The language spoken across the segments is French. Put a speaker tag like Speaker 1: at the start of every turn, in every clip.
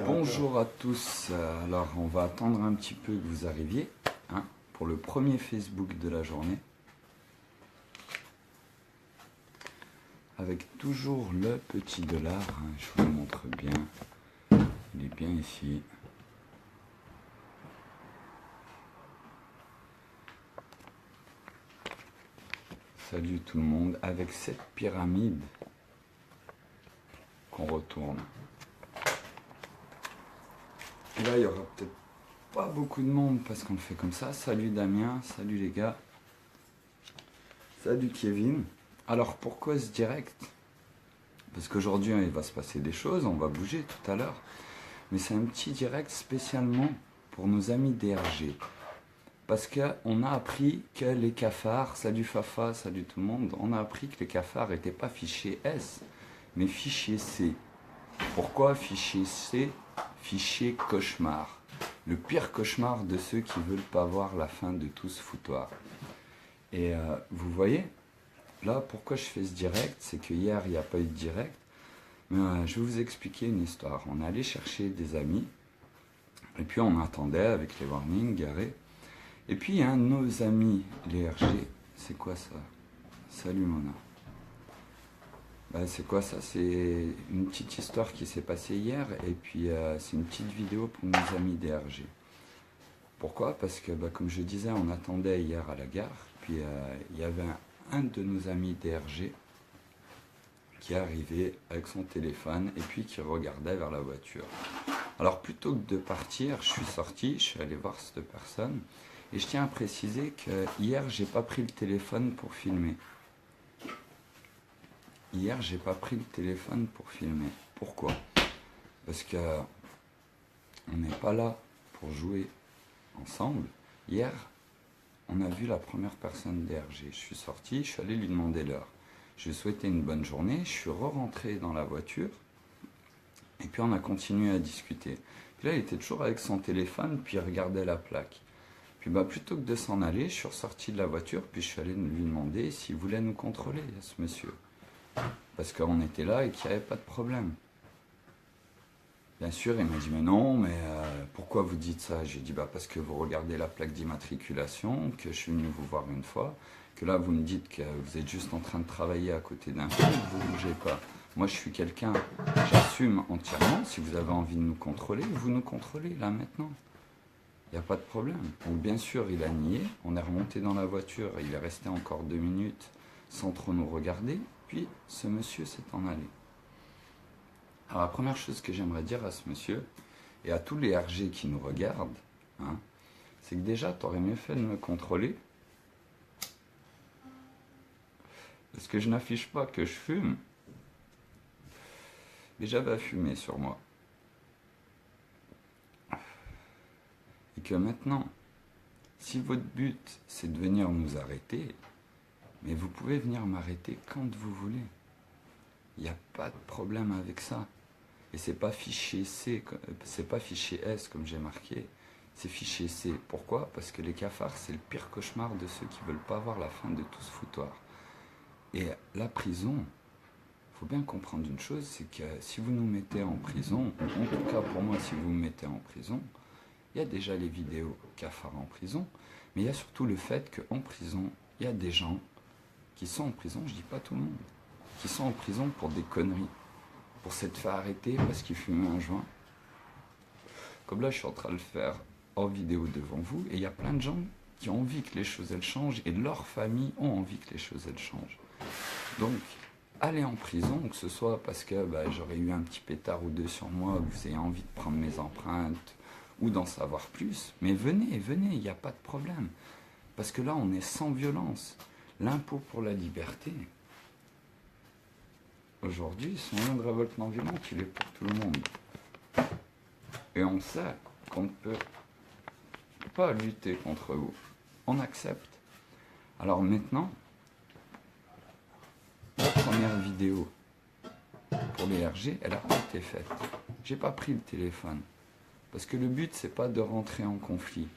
Speaker 1: Bonjour à tous, alors on va attendre un petit peu que vous arriviez pour le premier Facebook de la journée. Avec toujours le petit dollar, je vous le montre bien, il est bien ici. Salut tout le monde, avec cette pyramide qu'on retourne. Et là, il y aura peut-être pas beaucoup de monde parce qu'on le fait comme ça. Salut Damien, salut les gars. Salut Kevin. Alors pourquoi ce direct? Parce qu'aujourd'hui, il va se passer des choses, on va bouger tout à l'heure. Mais c'est un petit direct spécialement pour nos amis DRG. Parce qu'on a appris que les cafards, salut Fafa, salut tout le monde, on a appris que les cafards n'étaient pas fichier S, mais fichier C. Pourquoi fichier C? Fichier cauchemar. Le pire cauchemar de ceux qui ne veulent pas voir la fin de tout ce foutoir. Et vous voyez, là, pourquoi je fais ce direct, c'est que hier, il n'y a pas eu de direct. Mais je vais vous expliquer une histoire. On est allé chercher des amis, et puis on attendait avec les warnings garés. Et puis, il y a un de nos amis, les RG. C'est quoi ça? Salut Mona. C'est quoi ça? C'est une petite histoire qui s'est passée hier, et puis c'est une petite vidéo pour nos amis DRG. Pourquoi? Parce que, comme je disais, on attendait hier à la gare, puis il y avait un de nos amis DRG qui arrivait avec son téléphone, et puis qui regardait vers la voiture. Alors, plutôt que de partir, je suis sorti, je suis allé voir cette personne, et je tiens à préciser que hier, j'ai pas pris le téléphone pour filmer. Hier, j'ai pas pris le téléphone pour filmer. Pourquoi? Parce que on n'est pas là pour jouer ensemble. Hier, on a vu la première personne DRG. Je suis sorti, je suis allé lui demander l'heure. Je lui ai souhaité une bonne journée, je suis re-rentré dans la voiture, et puis on a continué à discuter. Puis là, il était toujours avec son téléphone, puis il regardait la plaque. Puis plutôt que de s'en aller, je suis ressorti de la voiture, puis je suis allé lui demander s'il voulait nous contrôler, ce monsieur. Parce qu'on était là et qu'il n'y avait pas de problème. Bien sûr, il m'a dit, mais non, mais pourquoi vous dites ça? J'ai dit, parce que vous regardez la plaque d'immatriculation, que je suis venu vous voir une fois, que là, vous me dites que vous êtes juste en train de travailler à côté d'un fil, vous ne bougez pas. Moi, je suis quelqu'un, j'assume entièrement, si vous avez envie de nous contrôler, vous nous contrôlez, là, maintenant. Il n'y a pas de problème. Donc, bien sûr, il a nié, on est remonté dans la voiture, il est resté encore 2 minutes sans trop nous regarder, puis ce monsieur s'est en allé. Alors la première chose que j'aimerais dire à ce monsieur, et à tous les RG qui nous regardent, c'est que déjà, tu aurais mieux fait de me contrôler, parce que je n'affiche pas que je fume, mais j'avais fumé sur moi. Et que maintenant, si votre but, c'est de venir nous arrêter, mais vous pouvez venir m'arrêter quand vous voulez. Il n'y a pas de problème avec ça. Et c'est pas fichier C, c'est pas fichier S comme j'ai marqué, c'est fichier C. Pourquoi? Parce que les cafards, c'est le pire cauchemar de ceux qui veulent pas voir la fin de tout ce foutoir. Et la prison, il faut bien comprendre une chose, c'est que si vous nous mettez en prison, en tout cas pour moi, si vous me mettez en prison, il y a déjà les vidéos cafards en prison, mais il y a surtout le fait qu'en prison, il y a des gens qui sont en prison, je dis pas tout le monde, qui sont en prison pour des conneries, pour s'être fait arrêter parce qu'ils fumaient un joint. Comme là, je suis en train de le faire en vidéo devant vous, et il y a plein de gens qui ont envie que les choses elles changent, et leurs familles ont envie que les choses elles changent. Donc, aller en prison, que ce soit parce que j'aurais eu un petit pétard ou deux sur moi, que vous ayez envie de prendre mes empreintes, ou d'en savoir plus, mais venez, il n'y a pas de problème. Parce que là, on est sans violence. L'impôt pour la liberté, aujourd'hui, son nom de révolte non violente, il est pour tout le monde. Et on sait qu'on ne peut pas lutter contre vous. On accepte. Alors maintenant, la première vidéo pour les RG, elle n'a pas été faite. J'ai pas pris le téléphone. Parce que le but, c'est pas de rentrer en conflit.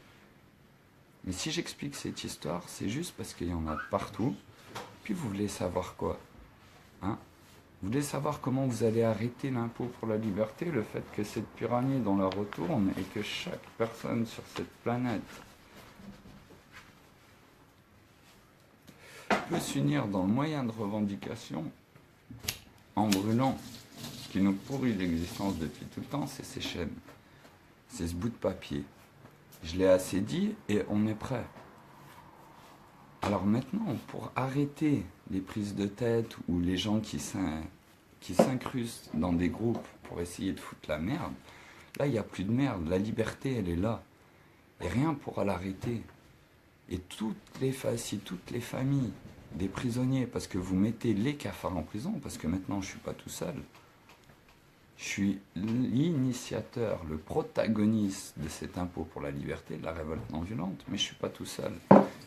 Speaker 1: Mais si j'explique cette histoire, c'est juste parce qu'il y en a partout. Puis vous voulez savoir quoi? Vous Vous voulez savoir comment vous allez arrêter l'impôt pour la liberté, le fait que cette pyramide, on la retourne et que chaque personne sur cette planète peut s'unir dans le moyen de revendication en brûlant ce qui nous pourrit l'existence depuis tout le temps, c'est ces chaînes, c'est ce bout de papier. Je l'ai assez dit et on est prêt. Alors maintenant, pour arrêter les prises de tête ou les gens qui s'incrustent dans des groupes pour essayer de foutre la merde, là, il n'y a plus de merde. La liberté, elle est là. Et rien ne pourra l'arrêter. Et si toutes les familles des prisonniers, parce que vous mettez les cafards en prison, parce que maintenant, je ne suis pas tout seul. Je suis l'initiateur, le protagoniste de cet impôt pour la liberté, de la révolte non violente, mais je ne suis pas tout seul.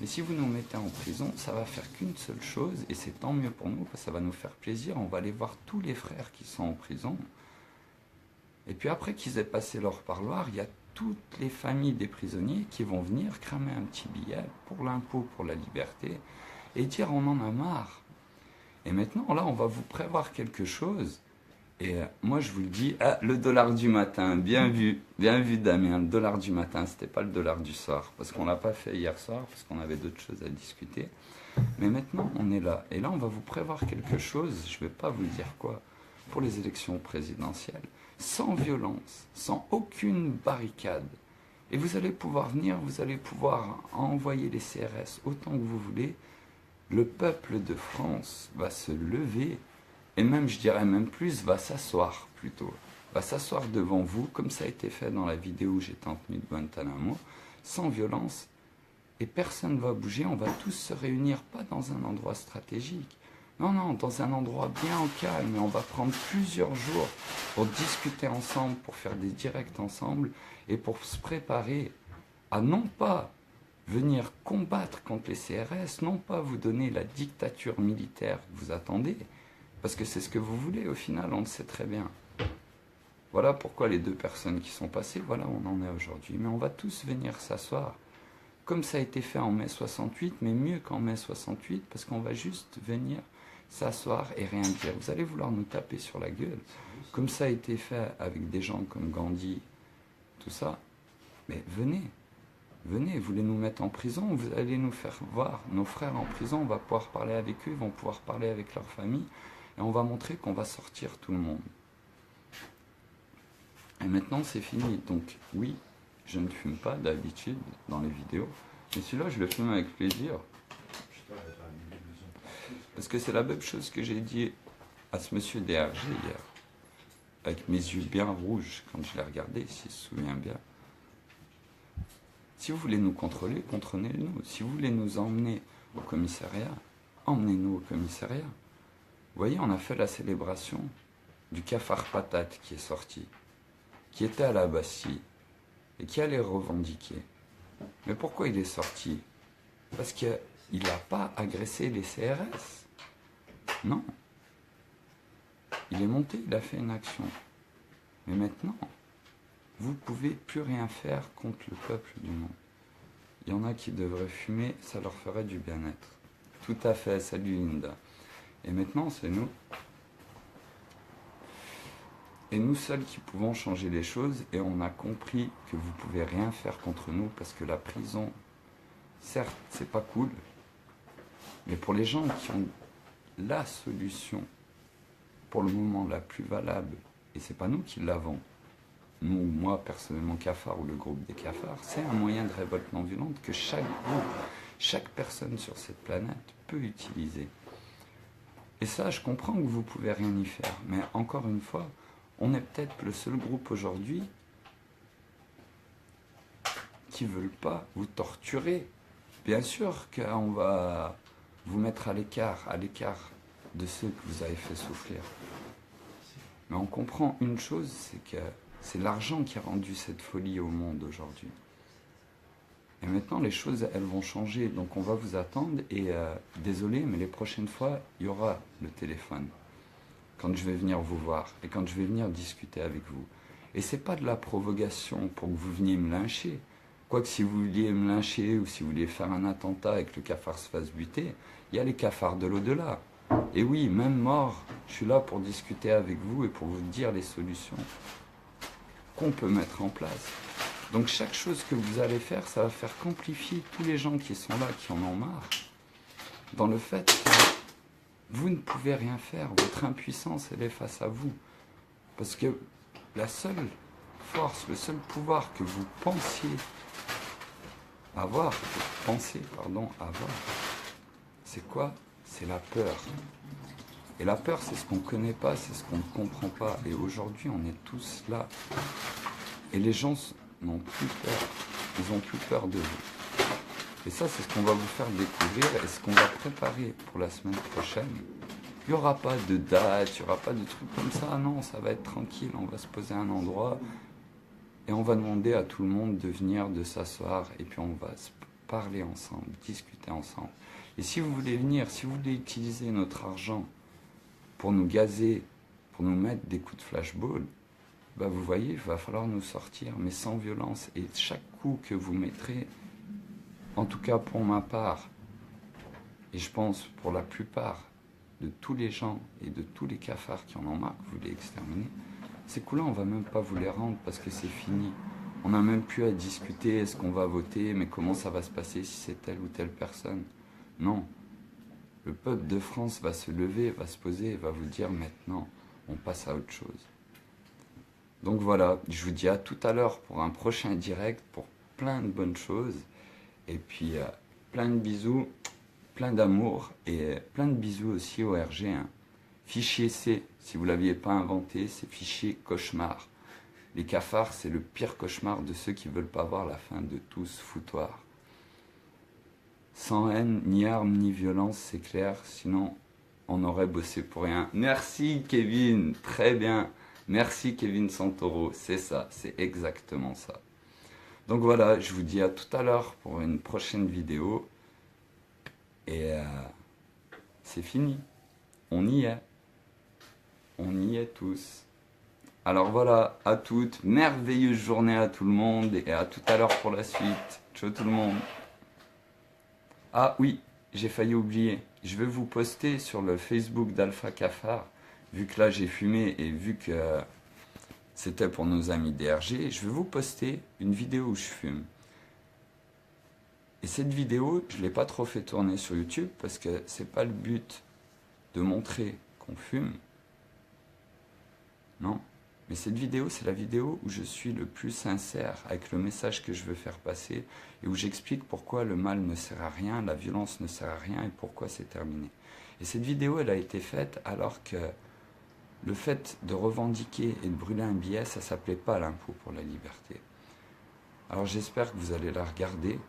Speaker 1: Et si vous nous mettez en prison, ça va faire qu'une seule chose, et c'est tant mieux pour nous, parce que ça va nous faire plaisir. On va aller voir tous les frères qui sont en prison. Et puis après qu'ils aient passé leur parloir, il y a toutes les familles des prisonniers qui vont venir cramer un petit billet pour l'impôt pour la liberté et dire on en a marre. Et maintenant, là, on va vous prévoir quelque chose. Et moi, je vous le dis, le dollar du matin, bien vu Damien, le dollar du matin, c'était pas le dollar du soir, parce qu'on l'a pas fait hier soir, parce qu'on avait d'autres choses à discuter. Mais maintenant, on est là. Et là, on va vous prévoir quelque chose, je vais pas vous dire quoi, pour les élections présidentielles, sans violence, sans aucune barricade. Et vous allez pouvoir venir, vous allez pouvoir envoyer les CRS autant que vous voulez. Le peuple de France va se lever, et même, je dirais même plus, va s'asseoir plutôt. Va s'asseoir devant vous, comme ça a été fait dans la vidéo où j'étais en tenue de Guantanamo, sans violence, et personne ne va bouger, on va tous se réunir, pas dans un endroit stratégique, non, dans un endroit bien au calme, et on va prendre plusieurs jours pour discuter ensemble, pour faire des directs ensemble, et pour se préparer à non pas venir combattre contre les CRS, non pas vous donner la dictature militaire que vous attendez, parce que c'est ce que vous voulez au final, on le sait très bien. Voilà pourquoi les 2 personnes qui sont passées, voilà où on en est aujourd'hui. Mais on va tous venir s'asseoir, comme ça a été fait en mai 68, mais mieux qu'en mai 68, parce qu'on va juste venir s'asseoir et rien dire. Vous allez vouloir nous taper sur la gueule, comme ça a été fait avec des gens comme Gandhi, tout ça. Mais venez, vous voulez nous mettre en prison, vous allez nous faire voir nos frères en prison, on va pouvoir parler avec eux, ils vont pouvoir parler avec leur famille, et on va montrer qu'on va sortir tout le monde. Et maintenant, c'est fini. Donc, oui, je ne fume pas d'habitude dans les vidéos, mais celui-là, je le fume avec plaisir. Parce que c'est la même chose que j'ai dit à ce monsieur DRG hier, avec mes yeux bien rouges quand je l'ai regardé, s'il se souvient bien. Si vous voulez nous contrôler, contrôlez-nous. Si vous voulez nous emmener au commissariat, emmenez-nous au commissariat. Vous voyez, on a fait la célébration du cafard patate qui est sorti, qui était à la Bastille et qui allait revendiquer. Mais pourquoi il est sorti? Parce qu'il n'a pas agressé les CRS. Non. Il est monté, il a fait une action. Mais maintenant, vous ne pouvez plus rien faire contre le peuple du monde. Il y en a qui devraient fumer, ça leur ferait du bien-être. Tout à fait, salut Linda. Et maintenant, c'est nous. Et nous seuls qui pouvons changer les choses, et on a compris que vous ne pouvez rien faire contre nous, parce que la prison, certes, c'est pas cool, mais pour les gens qui ont la solution, pour le moment la plus valable, et c'est pas nous qui l'avons, nous, moi, personnellement, Cafard ou le groupe des Cafards, c'est un moyen de révolte non violente que chaque groupe, chaque personne sur cette planète peut utiliser. Et ça, je comprends que vous ne pouvez rien y faire, mais encore une fois, on est peut-être le seul groupe aujourd'hui qui ne veulent pas vous torturer. Bien sûr qu'on va vous mettre à l'écart de ceux que vous avez fait souffrir. Mais on comprend une chose, c'est que c'est l'argent qui a rendu cette folie au monde aujourd'hui. Et maintenant, les choses, elles vont changer. Donc on va vous attendre. Et désolé, mais les prochaines fois, il y aura le téléphone. Quand je vais venir vous voir. Et quand je vais venir discuter avec vous. Et c'est pas de la provocation pour que vous veniez me lyncher. Quoique si vous vouliez me lyncher ou si vous vouliez faire un attentat et que le cafard se fasse buter, il y a les cafards de l'au-delà. Et oui, même mort, je suis là pour discuter avec vous et pour vous dire les solutions qu'on peut mettre en place. Donc chaque chose que vous allez faire, ça va faire qu'amplifier tous les gens qui sont là, qui en ont marre, dans le fait que vous ne pouvez rien faire. Votre impuissance, elle est face à vous. Parce que la seule force, le seul pouvoir que vous pensiez avoir, c'est quoi? C'est la peur. Et la peur, c'est ce qu'on ne connaît pas, c'est ce qu'on ne comprend pas. Et aujourd'hui, on est tous là. Et les gens n'ont plus peur. Ils n'ont plus peur de vous. Et ça, c'est ce qu'on va vous faire découvrir et ce qu'on va préparer pour la semaine prochaine. Il n'y aura pas de date, il n'y aura pas de trucs comme ça. Non, ça va être tranquille. On va se poser à un endroit et on va demander à tout le monde de venir, de s'asseoir. Et puis on va se parler ensemble, discuter ensemble. Et si vous voulez venir, si vous voulez utiliser notre argent pour nous gazer, pour nous mettre des coups de flashball, bah vous voyez, il va falloir nous sortir, mais sans violence. Et chaque coup que vous mettrez, en tout cas pour ma part, et je pense pour la plupart de tous les gens et de tous les cafards qui en ont marre, que vous les exterminez, ces coups-là, on va même pas vous les rendre parce que c'est fini. On n'a même plus à discuter, est-ce qu'on va voter, mais comment ça va se passer si c'est telle ou telle personne. Non. Le peuple de France va se lever, va se poser et va vous dire maintenant, on passe à autre chose. Donc voilà, je vous dis à tout à l'heure pour un prochain direct, pour plein de bonnes choses. Et puis plein de bisous, plein d'amour et plein de bisous aussi au RG1. Fichier C, si vous ne l'aviez pas inventé, c'est fichier cauchemar. Les cafards, c'est le pire cauchemar de ceux qui ne veulent pas voir la fin de tout ce foutoir. Sans haine, ni armes, ni violence, c'est clair, sinon on aurait bossé pour rien. Merci Kevin, très bien. Merci Kevin Santoro, c'est ça, c'est exactement ça. Donc voilà, je vous dis à tout à l'heure pour une prochaine vidéo. Et c'est fini, on y est. On y est tous. Alors voilà, à toutes, merveilleuse journée à tout le monde et à tout à l'heure pour la suite. Ciao tout le monde. Ah oui, j'ai failli oublier. Je vais vous poster sur le Facebook d'Alpha Cafard, vu que là j'ai fumé et vu que c'était pour nos amis DRG, je vais vous poster une vidéo où je fume. Et cette vidéo, je ne l'ai pas trop fait tourner sur YouTube parce que c'est pas le but de montrer qu'on fume. Non. Mais cette vidéo, c'est la vidéo où je suis le plus sincère avec le message que je veux faire passer et où j'explique pourquoi le mal ne sert à rien, la violence ne sert à rien et pourquoi c'est terminé. Et cette vidéo, elle a été faite alors que le fait de revendiquer et de brûler un billet, ça ne s'appelait pas l'impôt pour la liberté. Alors j'espère que vous allez la regarder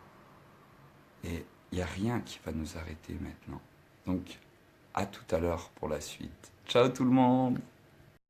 Speaker 1: et il n'y a rien qui va nous arrêter maintenant. Donc à tout à l'heure pour la suite. Ciao tout le monde!